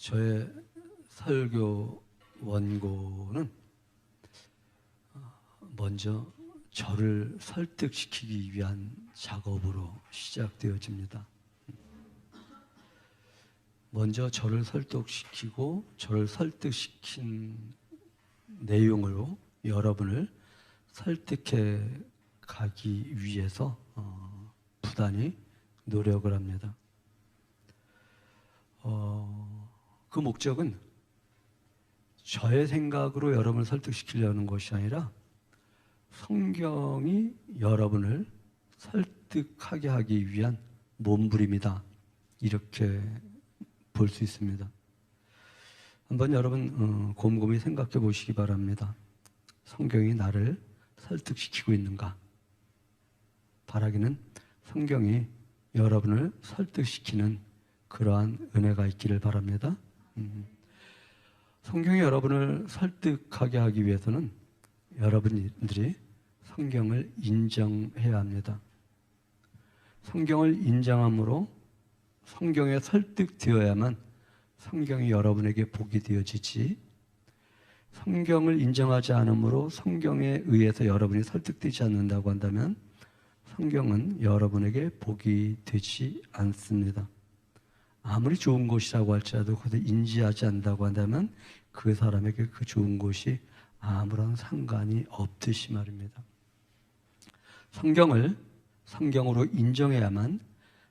저의 설교 원고는 먼저 저를 설득시키기 위한 작업으로 시작되어집니다. 먼저 저를 설득시키고 저를 설득시킨 내용으로 여러분을 설득해 가기 위해서 부단히 노력을 합니다. 그 목적은 저의 생각으로 여러분을 설득시키려는 것이 아니라 성경이 여러분을 설득하게 하기 위한 몸부림이다, 이렇게 볼 수 있습니다. 한번 여러분 곰곰이 생각해 보시기 바랍니다. 성경이 나를 설득시키고 있는가? 바라기는 성경이 여러분을 설득시키는 그러한 은혜가 있기를 바랍니다. 성경이 여러분을 설득하게 하기 위해서는 여러분들이 성경을 인정해야 합니다. 성경을 인정함으로 성경에 설득되어야만 성경이 여러분에게 복이 되어지지, 성경을 인정하지 않으므로 성경에 의해서 여러분이 설득되지 않는다고 한다면 성경은 여러분에게 복이 되지 않습니다. 아무리 좋은 곳이라고 할지라도 그것을 인지하지 않는다고 한다면 그 사람에게 그 좋은 곳이 아무런 상관이 없듯이 말입니다. 성경을 성경으로 인정해야만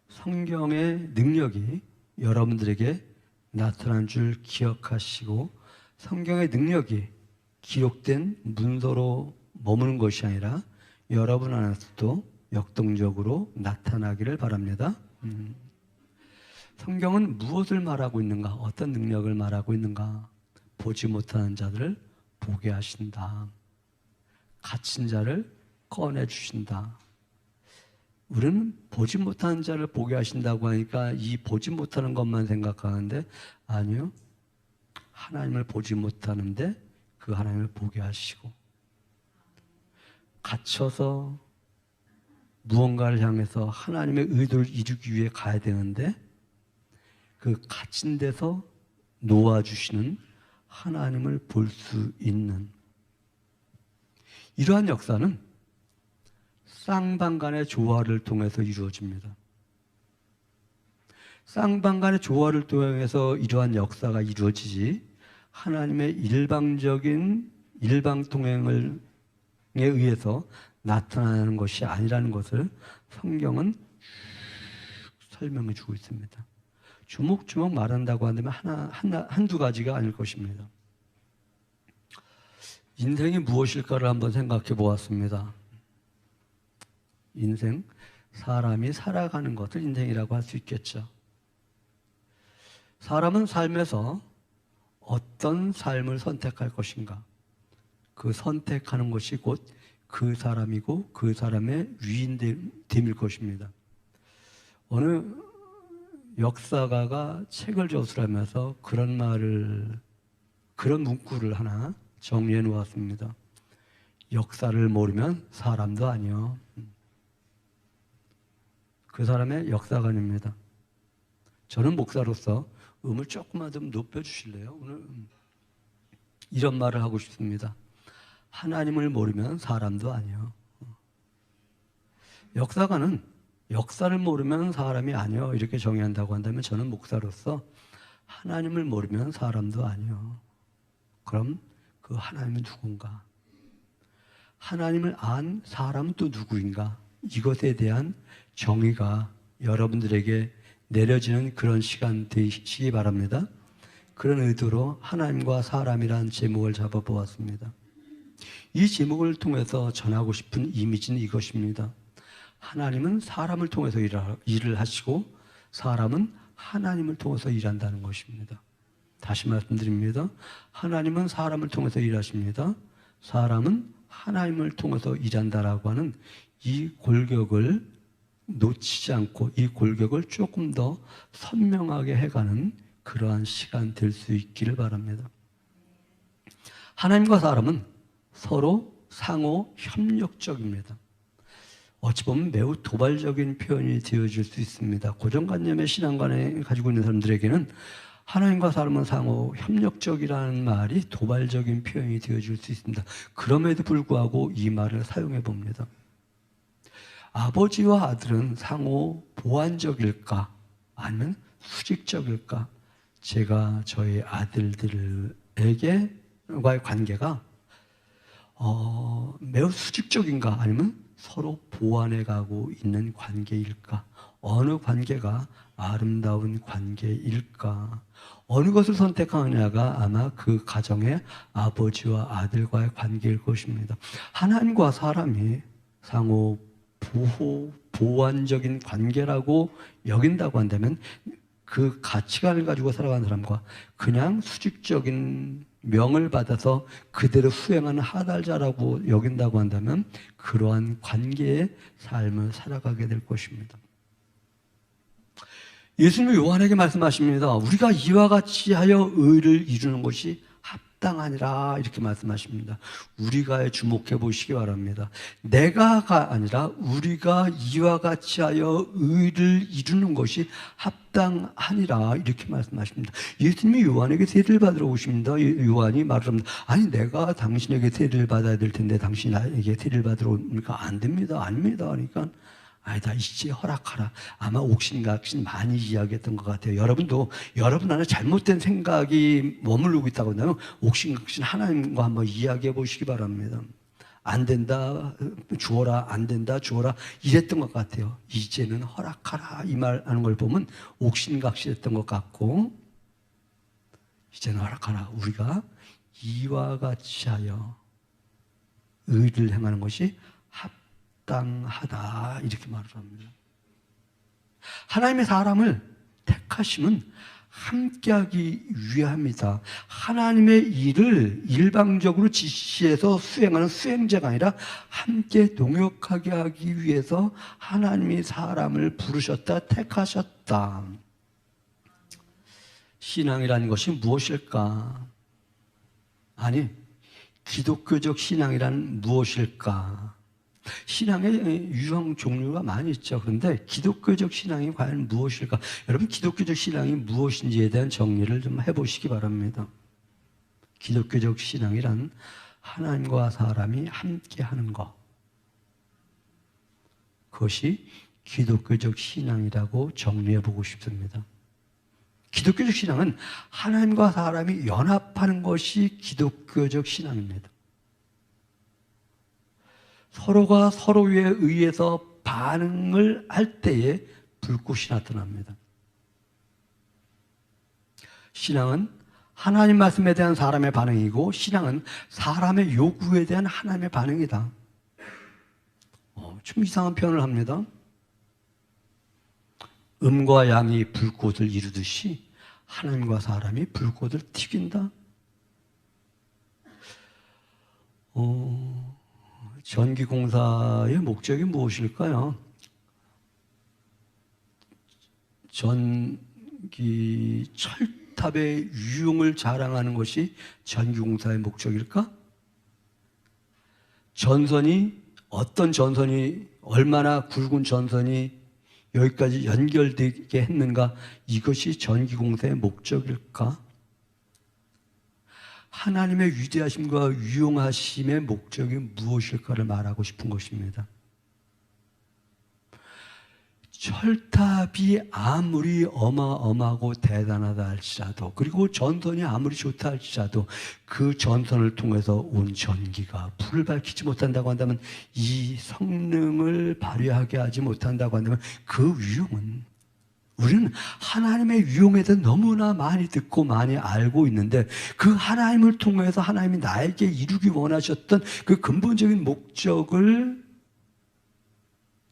성경의 능력이 여러분들에게 나타난 줄 기억하시고, 성경의 능력이 기록된 문서로 머무는 것이 아니라 여러분 안에서도 역동적으로 나타나기를 바랍니다. 성경은 무엇을 말하고 있는가? 어떤 능력을 말하고 있는가? 보지 못하는 자들을 보게 하신다. 갇힌 자를 꺼내주신다. 우리는 보지 못하는 자를 보게 하신다고 하니까 이 보지 못하는 것만 생각하는데, 아니요, 하나님을 보지 못하는데 그 하나님을 보게 하시고, 갇혀서 무언가를 향해서 하나님의 의도를 이루기 위해 가야 되는데 그 갇힌 데서 놓아주시는 하나님을 볼 수 있는 이러한 역사는 쌍방간의 조화를 통해서 이루어집니다. 쌍방간의 조화를 통해서 이러한 역사가 이루어지지, 하나님의 일방적인 일방통행에 의해서 나타나는 것이 아니라는 것을 성경은 설명해 주고 있습니다. 주목주목 말한다고 한다면 한두 가지가 아닐 것입니다. 인생이 무엇일까를 한번 생각해 보았습니다. 인생, 사람이 살아가는 것을 인생이라고 할 수 있겠죠. 사람은 삶에서 어떤 삶을 선택할 것인가? 그 선택하는 것이 곧 그 사람이고 그 사람의 위인됨일 것입니다. 어느 역사가가 책을 저술하면서 그런 문구를 하나 정리해 놓았습니다. 역사를 모르면 사람도 아니요. 그 사람의 역사관입니다. 저는 목사로서 음을 조금만 좀 높여주실래요? 오늘 이런 말을 하고 싶습니다. 하나님을 모르면 사람도 아니요. 역사관은 역사를 모르면 사람이 아니요, 이렇게 정의한다고 한다면 저는 목사로서 하나님을 모르면 사람도 아니요. 그럼 그 하나님은 누군가? 하나님을 안 사람은 또 누구인가? 이것에 대한 정의가 여러분들에게 내려지는 그런 시간 되시기 바랍니다. 그런 의도로 하나님과 사람이라는 제목을 잡아보았습니다. 이 제목을 통해서 전하고 싶은 이미지는 이것입니다. 하나님은 사람을 통해서 일을 하시고 사람은 하나님을 통해서 일한다는 것입니다. 다시 말씀드립니다. 하나님은 사람을 통해서 일하십니다. 사람은 하나님을 통해서 일한다라고 하는 이 골격을 놓치지 않고 이 골격을 조금 더 선명하게 해가는 그러한 시간 될 수 있기를 바랍니다. 하나님과 사람은 서로 상호 협력적입니다. 어찌 보면 매우 도발적인 표현이 되어질 수 있습니다. 고정관념의 신앙관에 가지고 있는 사람들에게는 하나님과 사람은 상호 협력적이라는 말이 도발적인 표현이 되어줄 수 있습니다. 그럼에도 불구하고 이 말을 사용해 봅니다. 아버지와 아들은 상호 보완적일까? 아니면 수직적일까? 제가 저희 아들들에게와의 관계가 매우 수직적인가? 아니면 서로 보완해 가고 있는 관계일까? 어느 관계가 아름다운 관계일까? 어느 것을 선택하느냐가 아마 그 가정의 아버지와 아들과의 관계일 것입니다. 하나님과 사람이 상호 보완적인 관계라고 여긴다고 한다면 그 가치관을 가지고 살아가는 사람과 그냥 수직적인 명을 받아서 그대로 수행하는 하달자라고 여긴다고 한다면 그러한 관계의 삶을 살아가게 될 것입니다. 예수님이 요한에게 말씀하십니다. 우리가 이와 같이 하여 의를 이루는 것이 합당하니라 이렇게 말씀하십니다. 우리가 주목해 보시기 바랍니다. 내가가 아니라 우리가 이와 같이 하여 의를 이루는 것이 합당하니라 이렇게 말씀하십니다. 예수님이 요한에게 세례를 받으러 오십니다. 요한이 말을 합니다. 아니 내가 당신에게 세례를 받아야 될 텐데 당신이 나에게 세례를 받으러 오니까 안 됩니다. 아닙니다. 그러니까 아니다, 이제 허락하라. 아마 옥신각신 많이 이야기했던 것 같아요. 여러분도 여러분 안에 잘못된 생각이 머무르고 있다고 한다면 옥신각신 하나님과 한번 이야기해 보시기 바랍니다. 안 된다, 주어라. 안 된다, 주어라. 이랬던 것 같아요. 이제는 허락하라. 이 말 하는 걸 보면 옥신각신했던 것 같고, 이제는 허락하라. 우리가 이와 같이 하여 의를 행하는 것이 합당하다 이렇게 말을 합니다. 하나님의 사람을 택하심은 함께하기 위함이다. 하나님의 일을 일방적으로 지시해서 수행하는 수행자가 아니라 함께 동역하게 하기 위해서 하나님이 사람을 부르셨다, 택하셨다. 신앙이라는 것이 무엇일까? 아니, 기독교적 신앙이란 무엇일까? 신앙의 유형 종류가 많이 있죠. 그런데 기독교적 신앙이 과연 무엇일까? 여러분, 기독교적 신앙이 무엇인지에 대한 정리를 좀 해보시기 바랍니다. 기독교적 신앙이란 하나님과 사람이 함께 하는 것. 그것이 기독교적 신앙이라고 정리해보고 싶습니다. 기독교적 신앙은 하나님과 사람이 연합하는 것이 기독교적 신앙입니다. 서로가 서로에 의해서 반응을 할 때에 불꽃이 나타납니다. 신앙은 하나님 말씀에 대한 사람의 반응이고 신앙은 사람의 요구에 대한 하나님의 반응이다. 좀 이상한 표현을 합니다. 음과 양이 불꽃을 이루듯이 하나님과 사람이 불꽃을 튀긴다. 전기공사의 목적이 무엇일까요? 전기 철탑의 유용을 자랑하는 것이 전기공사의 목적일까? 전선이 어떤 전선이 얼마나 굵은 전선이 여기까지 연결되게 했는가? 이것이 전기공사의 목적일까? 하나님의 위대하심과 유용하심의 목적이 무엇일까를 말하고 싶은 것입니다. 철탑이 아무리 어마어마하고 대단하다 할지라도, 그리고 전선이 아무리 좋다 할지라도 그 전선을 통해서 온 전기가 불을 밝히지 못한다고 한다면, 이 성능을 발휘하게 하지 못한다고 한다면 그 유용은, 우리는 하나님의 유용에 대해 너무나 많이 듣고 많이 알고 있는데 그 하나님을 통해서 하나님이 나에게 이루기 원하셨던 그 근본적인 목적을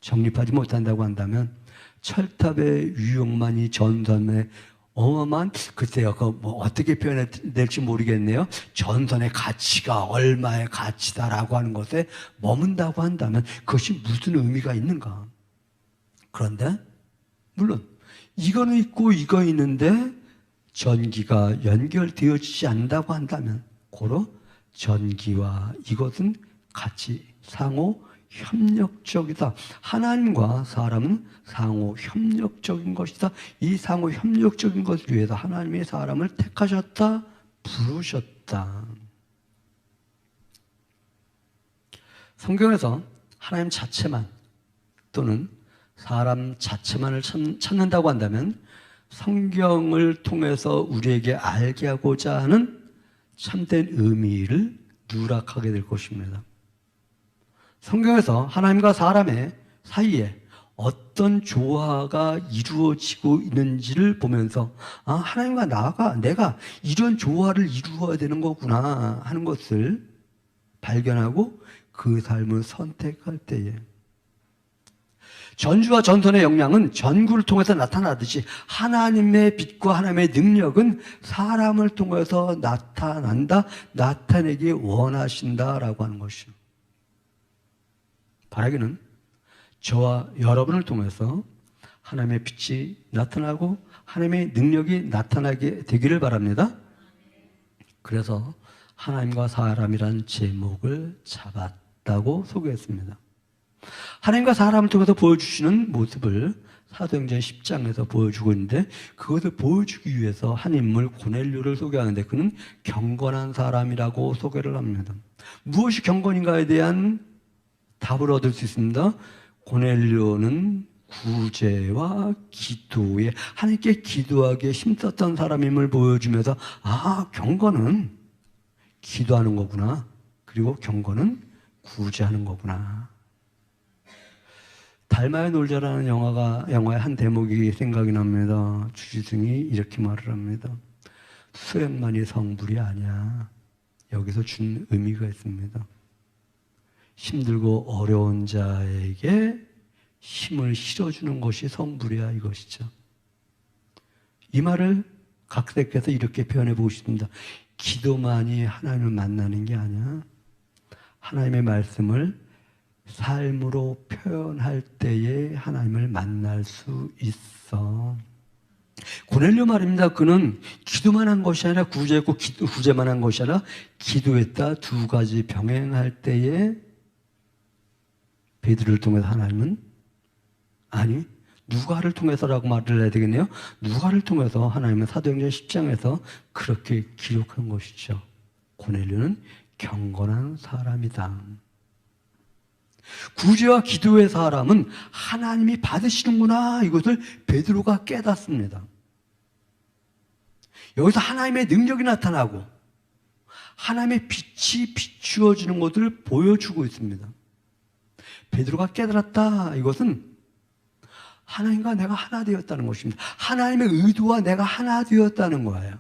정립하지 못한다고 한다면 철탑의 유용만이 전선의 어마어마한, 글쎄요, 어떻게 표현해야 될지 모르겠네요. 전선의 가치가 얼마의 가치다라고 하는 것에 머문다고 한다면 그것이 무슨 의미가 있는가? 그런데 물론 이거는 있고 이거 있는데 전기가 연결되어지지 않는다고 한다면 고로 전기와 이것은 같이 상호 협력적이다. 하나님과 사람은 상호 협력적인 것이다. 이 상호 협력적인 것을 위해서 하나님이 사람을 택하셨다, 부르셨다. 성경에서 하나님 자체만 또는 사람 자체만을 찾는다고 한다면 성경을 통해서 우리에게 알게 하고자 하는 참된 의미를 누락하게 될 것입니다. 성경에서 하나님과 사람의 사이에 어떤 조화가 이루어지고 있는지를 보면서 하나님과 내가 이런 조화를 이루어야 되는 거구나 하는 것을 발견하고 그 삶을 선택할 때에 전주와 전선의 영향은 전구를 통해서 나타나듯이 하나님의 빛과 하나님의 능력은 사람을 통해서 나타내기 원하신다라고 하는 것이죠. 바라기는 저와 여러분을 통해서 하나님의 빛이 나타나고 하나님의 능력이 나타나게 되기를 바랍니다. 그래서 하나님과 사람이란 제목을 잡았다고 소개했습니다. 하나님과 사람을 통해서 보여주시는 모습을 사도행전 10장에서 보여주고 있는데 그것을 보여주기 위해서 한 인물 고넬료를 소개하는데 그는 경건한 사람이라고 소개를 합니다. 무엇이 경건인가에 대한 답을 얻을 수 있습니다. 고넬료는 구제와 기도에 하나님께 기도하기에 힘썼던 사람임을 보여주면서 경건은 기도하는 거구나. 그리고 경건은 구제하는 거구나. 달마의 놀자라는 영화의 한 대목이 생각이 납니다. 주지승이 이렇게 말을 합니다. 수행만이 성불이 아니야. 여기서 준 의미가 있습니다. 힘들고 어려운 자에게 힘을 실어주는 것이 성불이야 이것이죠. 이 말을 각색해서 이렇게 표현해 보고 싶습니다. 기도만이 하나님을 만나는 게 아니야. 하나님의 말씀을 삶으로 표현할 때에 하나님을 만날 수 있어. 고넬료 말입니다. 그는 기도만 한 것이 아니라 구제했고 구제만 한 것이 아니라 기도했다. 두 가지 병행할 때에 베드로를 통해서 하나님은 누가를 통해서라고 말을 해야 되겠네요. 누가를 통해서 하나님은 사도행전 10장에서 그렇게 기록한 것이죠. 고넬료는 경건한 사람이다. 구제와 기도의 사람은 하나님이 받으시는구나 이것을 베드로가 깨닫습니다. 여기서 하나님의 능력이 나타나고 하나님의 빛이 비추어지는 것을 보여주고 있습니다. 베드로가 깨달았다 이것은 하나님과 내가 하나 되었다는 것입니다. 하나님의 의도와 내가 하나 되었다는 거예요.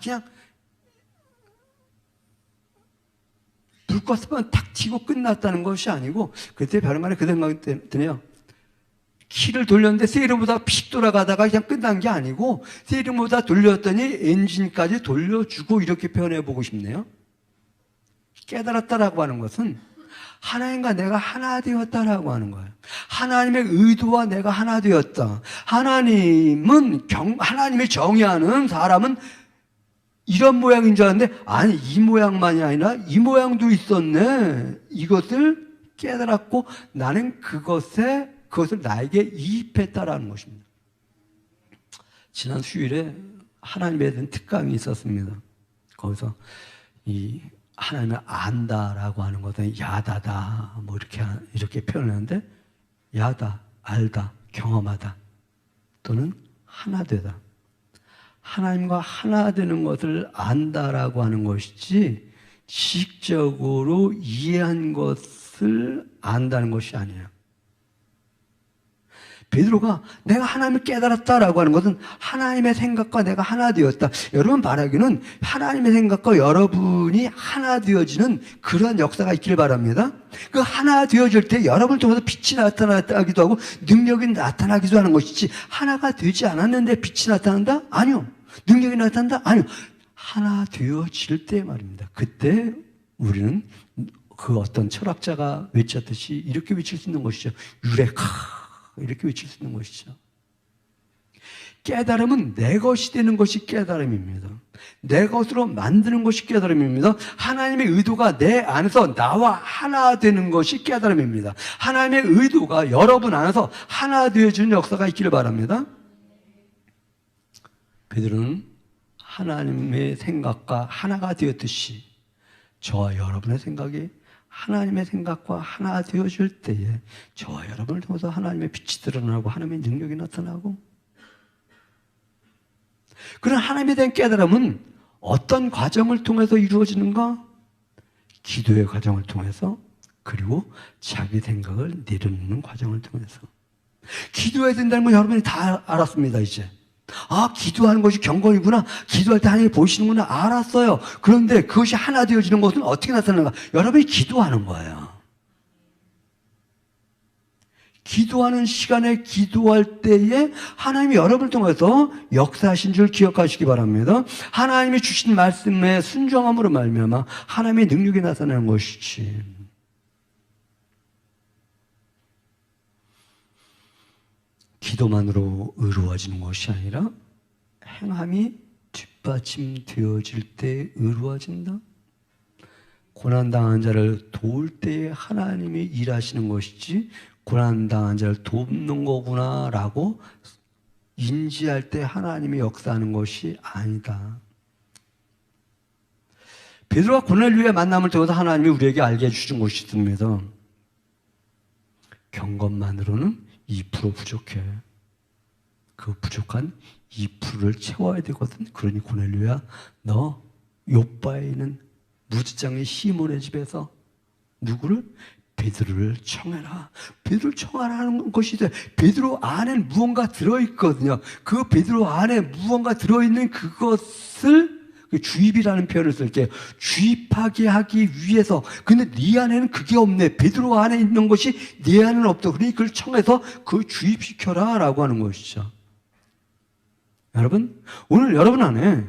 그냥 불꽃만 탁 튀고 끝났다는 것이 아니고 그때 별만에 그 생각이 드네요. 키를 돌렸는데 세이름보다 픽 돌아가다가 그냥 끝난 게 아니고 세이름보다 돌렸더니 엔진까지 돌려주고 이렇게 표현해 보고 싶네요. 깨달았다라고 하는 것은 하나님과 내가 하나 되었다라고 하는 거예요. 하나님의 의도와 내가 하나 되었다. 하나님이 정의하는 사람은 이런 모양인 줄 알았는데 이 모양만이 아니라 이 모양도 있었네. 이것을 깨달았고 나는 그것을 나에게 이입했다라는 것입니다. 지난 수요일에 하나님에 대한 특강이 있었습니다. 거기서 하나님을 안다라고 하는 것은 야다다 이렇게 표현하는데 야다, 알다, 경험하다 또는 하나 되다. 하나님과 하나 되는 것을 안다라고 하는 것이지 지식적으로 이해한 것을 안다는 것이 아니에요. 베드로가 내가 하나님을 깨달았다라고 하는 것은 하나님의 생각과 내가 하나 되었다. 여러분 바라기는 하나님의 생각과 여러분이 하나 되어지는 그런 역사가 있길 바랍니다. 그 하나 되어질 때 여러분을 통해서 빛이 나타나기도 하고 능력이 나타나기도 하는 것이지 하나가 되지 않았는데 빛이 나타난다? 아니요. 능력이 나타난다? 아니요. 하나 되어질 때 말입니다. 그때 우리는 그 어떤 철학자가 외쳤듯이 이렇게 외칠 수 있는 것이죠. 유레카 이렇게 외칠 수 있는 것이죠. 깨달음은 내 것이 되는 것이 깨달음입니다. 내 것으로 만드는 것이 깨달음입니다. 하나님의 의도가 내 안에서 나와 하나 되는 것이 깨달음입니다. 하나님의 의도가 여러분 안에서 하나 되어지는 역사가 있기를 바랍니다. 베드로는 하나님의 생각과 하나가 되었듯이 저와 여러분의 생각이 하나님의 생각과 하나 되어질 때에 저와 여러분을 통해서 하나님의 빛이 드러나고 하나님의 능력이 나타나고, 그런 하나님에 대한 깨달음은 어떤 과정을 통해서 이루어지는가? 기도의 과정을 통해서, 그리고 자기 생각을 내려놓는 과정을 통해서. 기도해야 된다는 건 여러분이 다 알았습니다. 이제 기도하는 것이 경건이구나, 기도할 때 하나님이 보시는구나, 알았어요. 그런데 그것이 하나 되어지는 것은 어떻게 나타나는가? 여러분이 기도하는 거예요. 기도하는 시간에, 기도할 때에 하나님이 여러분을 통해서 역사하신 줄 기억하시기 바랍니다. 하나님이 주신 말씀에 순종함으로 말미암아 하나님의 능력이 나타나는 것이지, 기도만으로 의로워지는 것이 아니라 행함이 뒷받침되어질 때 의로워진다. 고난당한 자를 도울 때에 하나님이 일하시는 것이지 고난당한 자를 돕는 거구나라고 인지할 때 하나님이 역사하는 것이 아니다. 베드로와 고넬료의 만남을 통해서 하나님이 우리에게 알게 해주신 것이 있습니다. 경건만으로는 2% 부족해. 그 부족한 2%를 채워야 되거든. 그러니 고넬료야, 너 요바에 있는 무지장의 시몬의 집에서 누구를? 베드로를 청해라. 베드로를 청하라는 것이 돼. 베드로 안에 무언가 들어있거든요. 그 베드로 안에 무언가 들어있는 그것을 주입이라는 표현을 쓸게요. 주입하게 하기 위해서. 근데 네 안에는 그게 없네. 베드로 안에 있는 것이 네 안에는 없다. 그러니 그걸 청해서 그 주입시켜라 라고 하는 것이죠. 여러분, 오늘 여러분 안에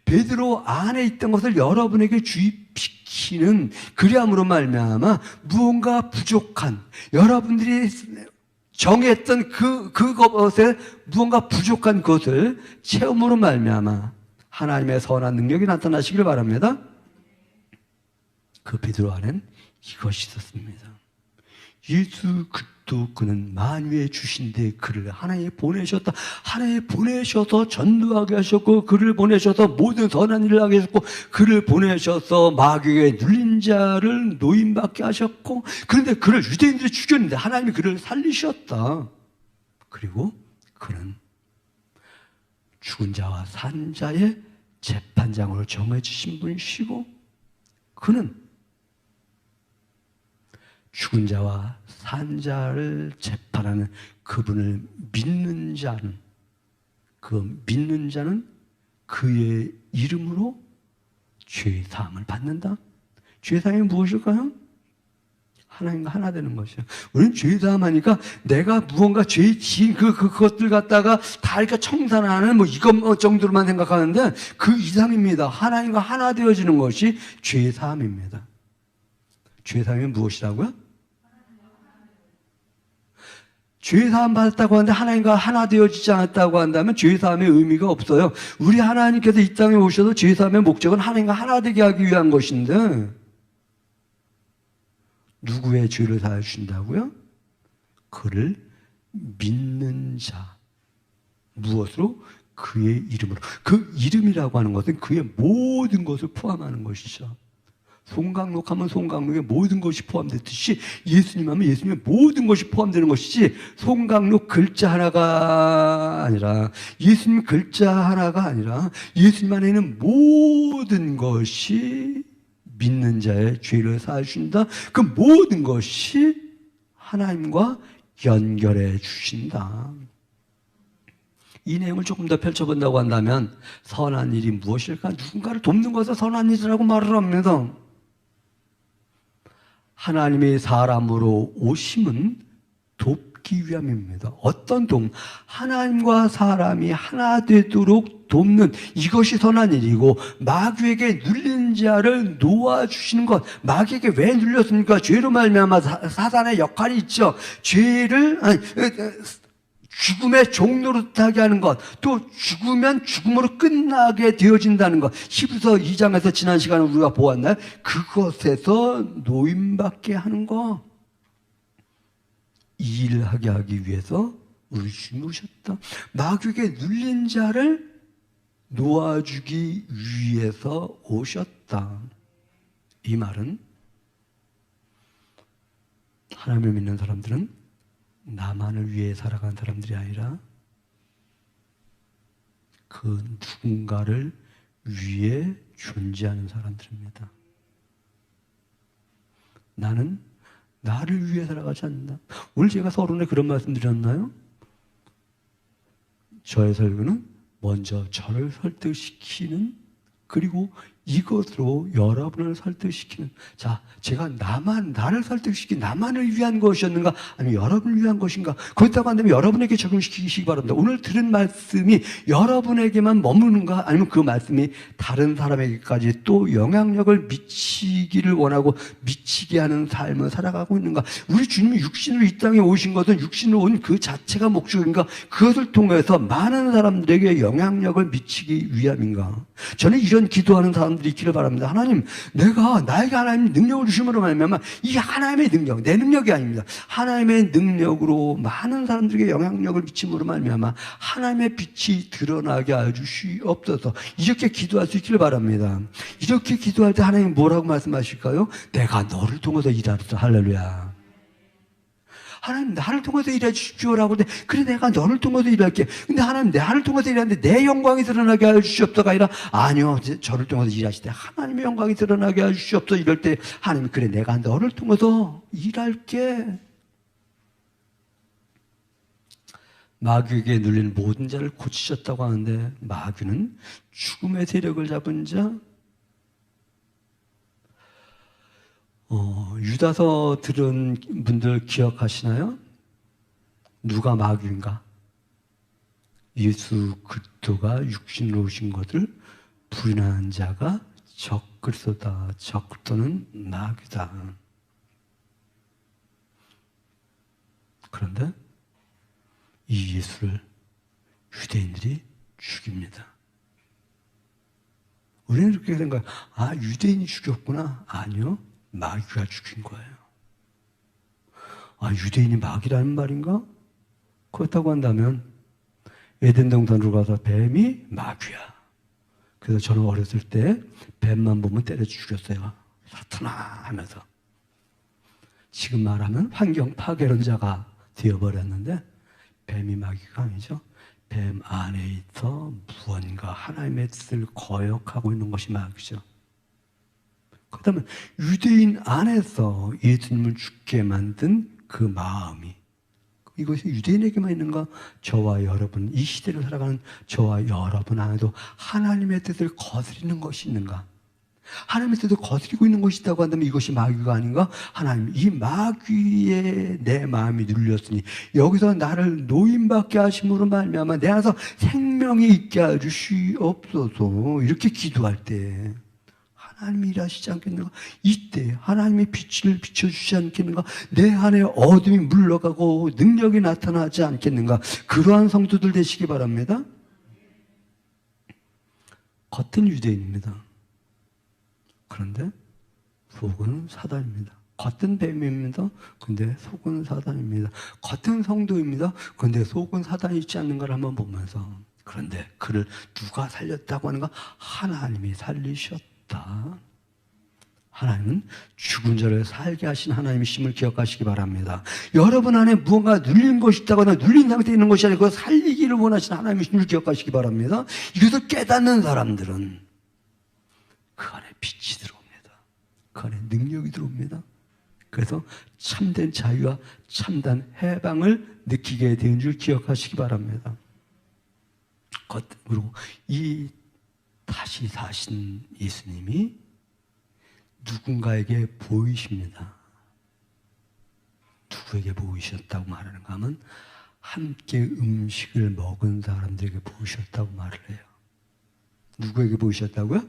베드로 안에 있던 것을 여러분에게 주입시키는, 그리함으로 말미암아 무언가 부족한, 여러분들이 정했던 그것에 무언가 부족한 것을 체험으로 말미암아 하나님의 선한 능력이 나타나시길 바랍니다. 그 베드로 안엔 이것이 있었습니다. 예수 그리스도 그는 만유의 주신데 그를 하나님이 보내셨다. 하나님이 보내셔서 전도하게 하셨고, 그를 보내셔서 모든 선한 일을 하게 하셨고, 그를 보내셔서 마귀에 눌린 자를 노임받게 하셨고, 그런데 그를 유대인들이 죽였는데 하나님이 그를 살리셨다. 그리고 그는 죽은 자와 산 자의 재판장으로 정해주신 분이시고, 그는 죽은 자와 산 자를 재판하는 그분을 믿는 자는, 그 믿는 자는 그의 이름으로 죄 사함을 받는다. 죄 사함이 무엇일까요? 하나님과 하나 되는 것이요. 우리는 죄 사함하니까 내가 무언가 죄 지은 그것들 갖다가 다 이렇게 청산하는 이것 정도로만 생각하는데 그 이상입니다. 하나님과 하나 되어지는 것이 죄 사함입니다. 죄 사함이 무엇이라고요? 죄 사함 받았다고 하는데 하나님과 하나 되어지지 않았다고 한다면 죄 사함의 의미가 없어요. 우리 하나님께서 이 땅에 오셔서 죄 사함의 목적은 하나님과 하나 되게 하기 위한 것인데, 누구의 죄를 사해 주신다고요? 그를 믿는 자. 무엇으로? 그의 이름으로. 그 이름이라고 하는 것은 그의 모든 것을 포함하는 것이죠. 송강록 하면 송강록의 모든 것이 포함됐듯이 예수님 하면 예수님의 모든 것이 포함되는 것이지, 송강록 글자 하나가 아니라, 예수님 글자 하나가 아니라 예수님 안에 있는 모든 것이 믿는 자의 죄를 사하신다. 그 모든 것이 하나님과 연결해 주신다. 이 내용을 조금 더 펼쳐본다고 한다면 선한 일이 무엇일까? 누군가를 돕는 것을 선한 일이라고 말을 합니다. 하나님의 사람으로 오심은 돕기 위함입니다. 어떤 돕? 하나님과 사람이 하나 되도록 돕는, 이것이 선한 일이고, 마귀에게 눌린 자를 놓아주시는 것. 마귀에게 왜 눌렸습니까? 죄로 말미암아 사단의 역할이 있죠. 죽음의 종로로 타게 하는 것, 또 죽으면 죽음으로 끝나게 되어진다는 것. 히브리서 2장에서 지난 시간에 우리가 보았나요? 그것에서 노임받게 하는 것. 이 일을 하게 하기 위해서 우리 주님이 오셨다. 마귀에게 눌린 자를 놓아주기 위해서 오셨다. 이 말은 하나님을 믿는 사람들은 나만을 위해 살아간 사람들이 아니라 그 누군가를 위해 존재하는 사람들입니다. 나는 나를 위해 살아가지 않는다. 오늘 제가 서론에 그런 말씀 드렸나요? 저의 설교는 먼저 저를 설득시키는, 그리고 이것으로 여러분을 설득시키는. 자, 제가 나를 설득시킨 나만을 위한 것이었는가, 아니면 여러분을 위한 것인가? 그렇다고 한다면 여러분에게 적용시키시기 바랍니다. 오늘 들은 말씀이 여러분에게만 머무는가, 아니면 그 말씀이 다른 사람에게까지 또 영향력을 미치기를 원하고 미치게 하는 삶을 살아가고 있는가? 우리 주님이 육신으로 이 땅에 오신 것은 육신으로 온 그 자체가 목적인가? 그것을 통해서 많은 사람들에게 영향력을 미치기 위함인가? 저는 이런 기도하는 사람들이 있기를 바랍니다. 하나님, 나에게 하나님 능력을 주심으로 말미암아, 이 하나님의 능력, 내 능력이 아닙니다. 하나님의 능력으로 많은 사람들에게 영향력을 미침으로 말미암아 하나님의 빛이 드러나게 하여 주시옵소서. 이렇게 기도할 수 있기를 바랍니다. 이렇게 기도할 때 하나님 뭐라고 말씀하실까요? 내가 너를 통해서 일하리라. 할렐루야. 하나님, 나를 통해서 일해 주십시오라고 하는데, 그래, 내가 너를 통해서 일할게. 근데 하나님, 나를 통해서 일하는데 내 영광이 드러나게 하여 주시옵소서가 아니라, 아니요, 저를 통해서 일하실 때 하나님의 영광이 드러나게 하여 주시옵소서. 이럴 때 하나님, 그래, 내가 너를 통해서 일할게. 마귀에게 눌린 모든 자를 고치셨다고 하는데, 마귀는 죽음의 세력을 잡은 자, 유다서 들은 분들 기억하시나요? 누가 마귀인가? 예수 그리스도가 육신으로 오신 것을 부인하는 자가 적그리스도다. 적그리스도는 마귀다. 그런데 이 예수를 유대인들이 죽입니다. 우리는 이렇게 생각해요. 아, 유대인이 죽였구나. 아니요. 마귀가 죽인 거예요. 아, 유대인이 마귀라는 말인가? 그렇다고 한다면 에덴 동산으로 가서 뱀이 마귀야. 그래서 저는 어렸을 때 뱀만 보면 때려 죽였어요. 사탄아 하면서. 지금 말하면 환경 파괴론자가 되어버렸는데, 뱀이 마귀가 아니죠. 뱀 안에 있어 무언가 하나님의 뜻을 거역하고 있는 것이 마귀죠. 그렇다면 유대인 안에서 예수님을 죽게 만든 그 마음이, 이것이 유대인에게만 있는가? 저와 여러분, 이 시대를 살아가는 저와 여러분 안에도 하나님의 뜻을 거스리는 것이 있는가? 하나님의 뜻을 거스리고 있는 것이 있다고 한다면 이것이 마귀가 아닌가? 하나님, 이 마귀에 내 마음이 눌렸으니 여기서 나를 노임받게 하심으로 말미암아 내 안에서 생명이 있게 하여 주시옵소서. 이렇게 기도할 때 하나님이 일하시지 않겠는가? 이때 하나님의 빛을 비춰주시지 않겠는가? 내 안에 어둠이 물러가고 능력이 나타나지 않겠는가? 그러한 성도들 되시기 바랍니다. 겉은 유대인입니다. 그런데 속은 사단입니다. 겉은 뱀입니다. 근데 속은 사단입니다. 겉은 성도입니다. 근데 속은 사단이 있지 않는가를 한번 보면서, 그런데 그를 누가 살렸다고 하는가? 하나님이 살리셨다. 하나님은 죽은 자를 살게 하신 하나님이심을 기억하시기 바랍니다. 여러분 안에 무언가 눌린 것이 있다거나 눌린 상태에 있는 것이 아니고 그걸 살리기를 원하시는 하나님이심을 기억하시기 바랍니다. 이것을 깨닫는 사람들은 그 안에 빛이 들어옵니다. 그 안에 능력이 들어옵니다. 그래서 참된 자유와 참된 해방을 느끼게 되는 줄 기억하시기 바랍니다. 그리고 이 다시 사신 예수님이 누군가에게 보이십니다. 누구에게 보이셨다고 말하는가 하면 함께 음식을 먹은 사람들에게 보이셨다고 말을 해요. 누구에게 보이셨다고요?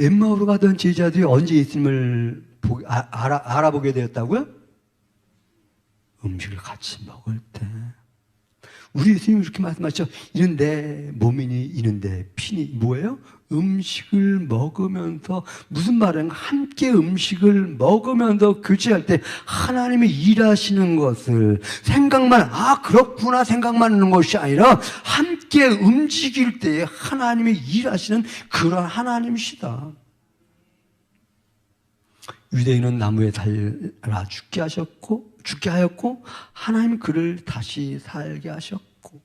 엠마오로 가던 제자들이 언제 예수님을 알아보게 되었다고요? 음식을 같이 먹을 때 우리 예수님이 이렇게 말씀하셨죠. 이는 내 몸이니 이는 내 피니. 뭐예요? 음식을 먹으면서 무슨 말은 함께 음식을 먹으면서 교제할 때 하나님이 일하시는 것을 생각만 그렇구나 생각만 하는 것이 아니라 함께 움직일 때 하나님이 일하시는 그런 하나님이시다. 유대인은 나무에 달라 죽게 하였고 하나님 그를 다시 살게 하셨고,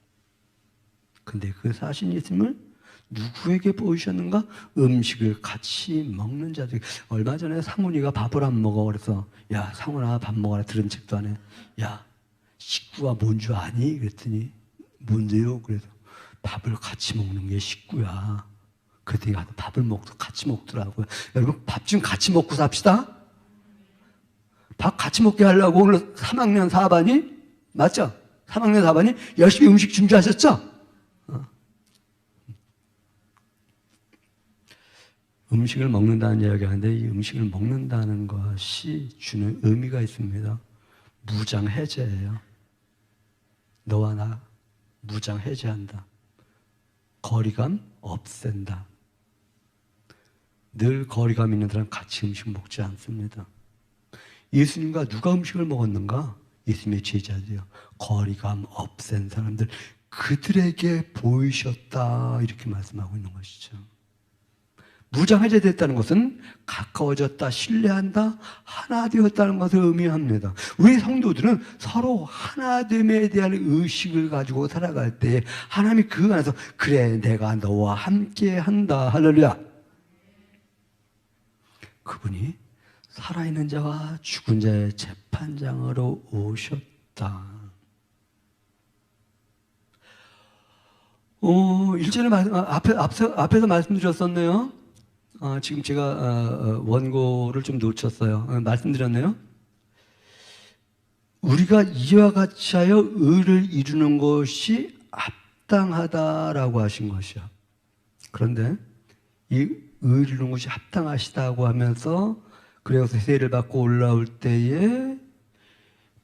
근데 그 사신 예수님을 누구에게 보이셨는가? 음식을 같이 먹는 자들. 얼마 전에 상훈이가 밥을 안 먹어. 그래서 야 상훈아 밥 먹어라. 들은 책도 안 해. 야 식구가 뭔 줄 아니? 그랬더니 뭔데요? 그래서 밥을 같이 먹는 게 식구야. 그랬더니 밥을 같이 먹더라고요. 여러분 밥 좀 같이 먹고 삽시다. 밥 같이 먹게 하려고 오늘 3학년 4반이 맞죠? 3학년 4반이 열심히 음식 준비하셨죠? 음식을 먹는다는 이야기가 하는데 이 음식을 먹는다는 것이 주는 의미가 있습니다. 무장해제예요. 너와 나 무장해제한다. 거리감 없앤다. 늘 거리감 있는 사람 같이 음식 먹지 않습니다. 예수님과 누가 음식을 먹었는가? 예수님의 제자들이요. 거리감 없앤 사람들, 그들에게 보이셨다 이렇게 말씀하고 있는 것이죠. 무장해제됐다는 것은 가까워졌다, 신뢰한다, 하나 되었다는 것을 의미합니다. 우리 성도들은 서로 하나됨에 대한 의식을 가지고 살아갈 때 하나님이 그 안에서 그래 내가 너와 함께 한다. 할렐루야. 그분이 살아있는 자와 죽은 자의 재판장으로 오셨다. 1절에 앞에서 말씀드렸었네요. 지금 제가 원고를 좀 놓쳤어요. 말씀드렸네요. 우리가 이와 같이 하여 의를 이루는 것이 합당하다라고 하신 것이야. 그런데 이 의를 이루는 것이 합당하시다고 하면서 그래서 세례를 받고 올라올 때에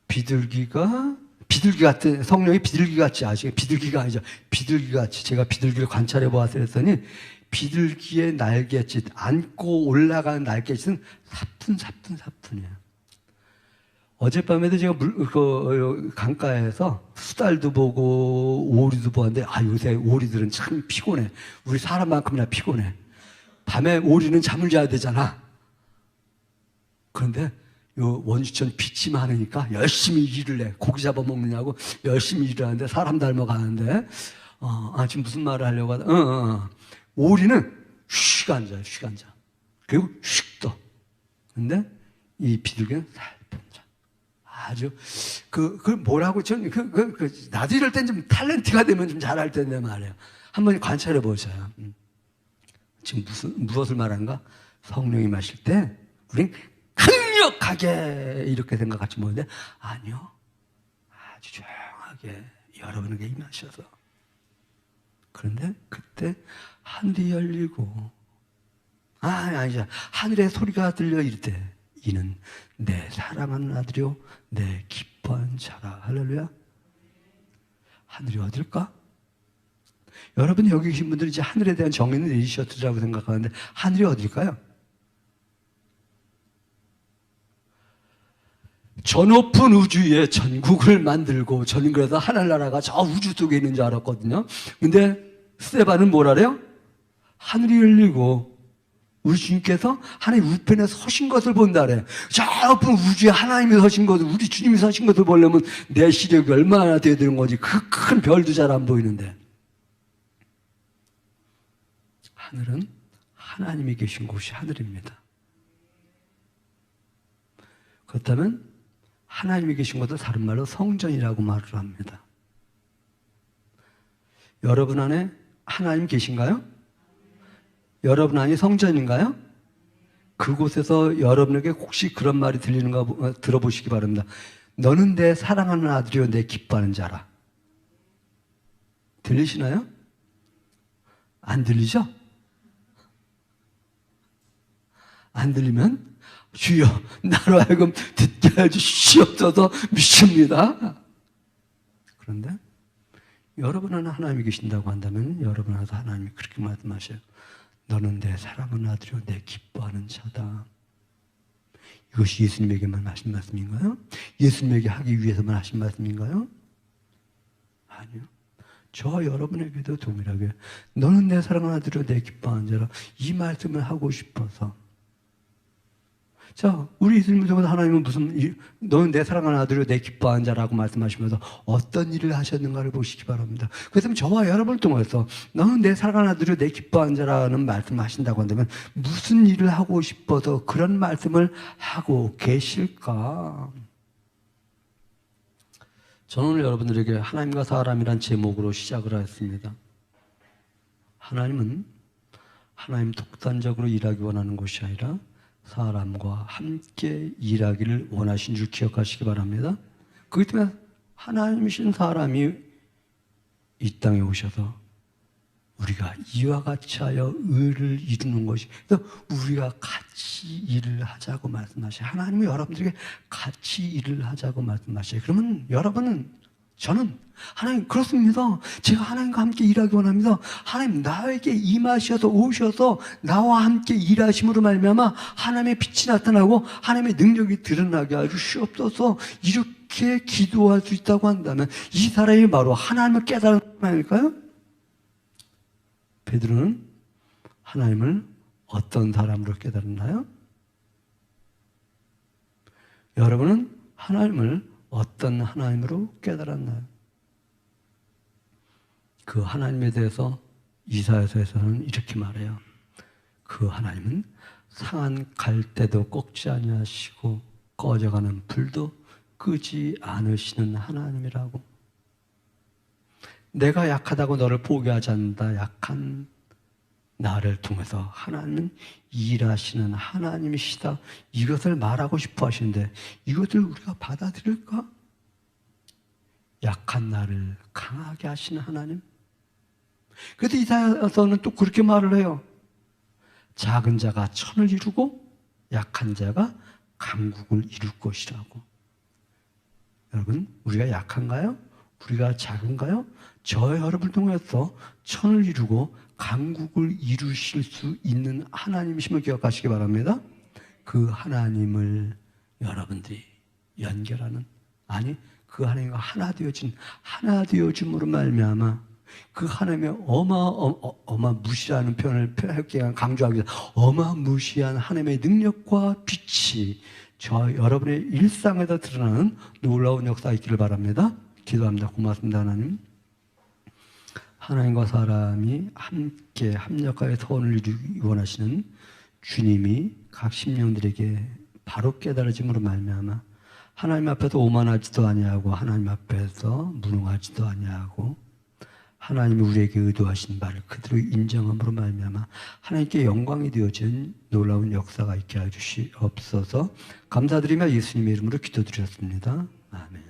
비둘기 같은, 성령이 비둘기 같이 비둘기가 아니죠. 비둘기 같이 제가 비둘기를 관찰해 보았어요. 그랬더니 비둘기의 날갯짓, 안고 올라가는 날갯짓은 사뿐이에요. 어젯밤에도 제가 강가에서 수달도 보고 오리도 보았는데 요새 오리들은 참 피곤해. 우리 사람만큼이나 피곤해. 밤에 오리는 잠을 자야 되잖아. 그런데 요 원주천 빛이 많으니까 열심히 일을 해. 고기 잡아먹느냐고 열심히 일을 하는데 사람 닮아가는데 지금 무슨 말을 하려고 하다. 오리는 휙 앉아요. 그리고 휙 떠. 근데 이 비둘기는 살짝 아주 뭐라고 나도 이럴 땐 좀 탤런트가 되면 좀 잘할 텐데 말이에요. 한번 관찰해 보셔요. 지금 무엇을 말하는가? 성령이 마실 때 우린 강력하게 이렇게 생각할지 모르는데 아니요, 아주 조용하게 여러분에게 임하셔서. 그런데 그때 하늘이 열리고 아니죠, 하늘의 소리가 들려 이르되 이는 내 사랑하는 아들이요 내 기뻐한 자라. 할렐루야. 하늘이 어딜까? 여러분 여기 계신 분들은 이제 하늘에 대한 정의는 내리셨더라고 생각하는데 하늘이 어딜까요? 저 높은 우주에 전국을 만들고 저는 그래서 하늘나라가 저 우주 속에 있는 줄 알았거든요. 근데 스테반은 뭐라래요? 하늘이 열리고 우리 주님께서 하나님 우편에 서신 것을 본다래. 저 높은 우주에 하나님이 서신 것을, 우리 주님이 서신 것을 보려면 내 시력이 얼마나 돼야 되는 거지. 그 큰 별도 잘 안 보이는데. 하늘은 하나님이 계신 곳이 하늘입니다. 그렇다면 하나님이 계신 것도 다른 말로 성전이라고 말을 합니다. 여러분 안에 하나님 계신가요? 여러분 안이 성전인가요? 그곳에서 여러분에게 혹시 그런 말이 들리는가 들어보시기 바랍니다. 너는 내 사랑하는 아들이요 내 기뻐하는 자라. 들리시나요? 안 들리죠? 안 들리면 주여 나로 하여금 듣게 해주시옵소서 믿습니다. 그런데 여러분은 하나님이 계신다고 한다면 여러분한테 하나님이 그렇게 말씀하셔요. 너는 내 사랑하는 아들이요 내 기뻐하는 자다. 이것이 예수님에게만 하신 말씀인가요? 예수님에게 하기 위해서만 하신 말씀인가요? 아니요. 저와 여러분에게도 동일하게 너는 내 사랑하는 아들이요 내 기뻐하는 자라 이 말씀을 하고 싶어서 자, 우리 예수님을 통해서 하나님은 너는 내 사랑하는 아들이요 내 기뻐하는 자라고 말씀하시면서 어떤 일을 하셨는가를 보시기 바랍니다. 그래서 저와 여러분을 통해서 너는 내 사랑하는 아들이요 내 기뻐하는 자라는 말씀을 하신다고 한다면 무슨 일을 하고 싶어서 그런 말씀을 하고 계실까? 저는 오늘 여러분들에게 하나님과 사람이란 제목으로 시작을 하였습니다. 하나님은 하나님 독단적으로 일하기 원하는 것이 아니라 사람과 함께 일하기를 원하신 줄 기억하시기 바랍니다. 그렇기 때문에 하나님이신 사람이 이 땅에 오셔서 우리가 이와 같이 하여 의를 이루는 것이 그래서 우리가 같이 일을 하자고 말씀하셔요. 하나님은 여러분들에게 같이 일을 하자고 말씀하셔요. 그러면 여러분은 저는 하나님 그렇습니다. 제가 하나님과 함께 일하기 원합니다. 하나님 나에게 임하셔서 오셔서 나와 함께 일하심으로 말미암아 하나님의 빛이 나타나고 하나님의 능력이 드러나게 해주시옵소서. 이렇게 기도할 수 있다고 한다면 이 사람이 바로 하나님을 깨달은 사람 아닐까요? 베드로는 하나님을 어떤 사람으로 깨달았나요? 여러분은 하나님을 어떤 하나님으로 깨달았나요? 그 하나님에 대해서 이사야서에서는 이렇게 말해요. 그 하나님은 상한 갈대도 꺾지 아니하시고 꺼져가는 불도 끄지 않으시는 하나님이라고. 내가 약하다고 너를 포기하지 않는다. 약한 나를 통해서 하나님은 일하시는 하나님이시다. 이것을 말하고 싶어 하시는데 이것을 우리가 받아들일까? 약한 나를 강하게 하시는 하나님. 그래서 이사야서는 또 그렇게 말을 해요. 작은 자가 천을 이루고 약한 자가 강국을 이룰 것이라고. 여러분, 우리가 약한가요? 우리가 작은가요? 저 여러분을 통해서 천을 이루고 강국을 이루실 수 있는 하나님이심을 기억하시기 바랍니다. 그 하나님을 여러분들이 연결하는, 아니 그 하나님과 하나 되어짐으로 말미암아 그 하나님의 어마무시하는 표현을 강조하기 위해서 어마무시한 하나님의 능력과 빛이 저 여러분의 일상에서 드러나는 놀라운 역사가 있기를 바랍니다. 기도합니다. 고맙습니다. 하나님. 하나님과 사람이 함께 합력하여 소원을 이루기 원하시는 주님이 각 심령들에게 바로 깨달아짐으로 말미암아 하나님 앞에서 오만하지도 아니하고 하나님 앞에서 무능하지도 아니하고 하나님이 우리에게 의도하신 바를 그대로 인정함으로 말미암아 하나님께 영광이 되어진 놀라운 역사가 있게 해주시옵소서. 감사드리며 예수님의 이름으로 기도드렸습니다. 아멘.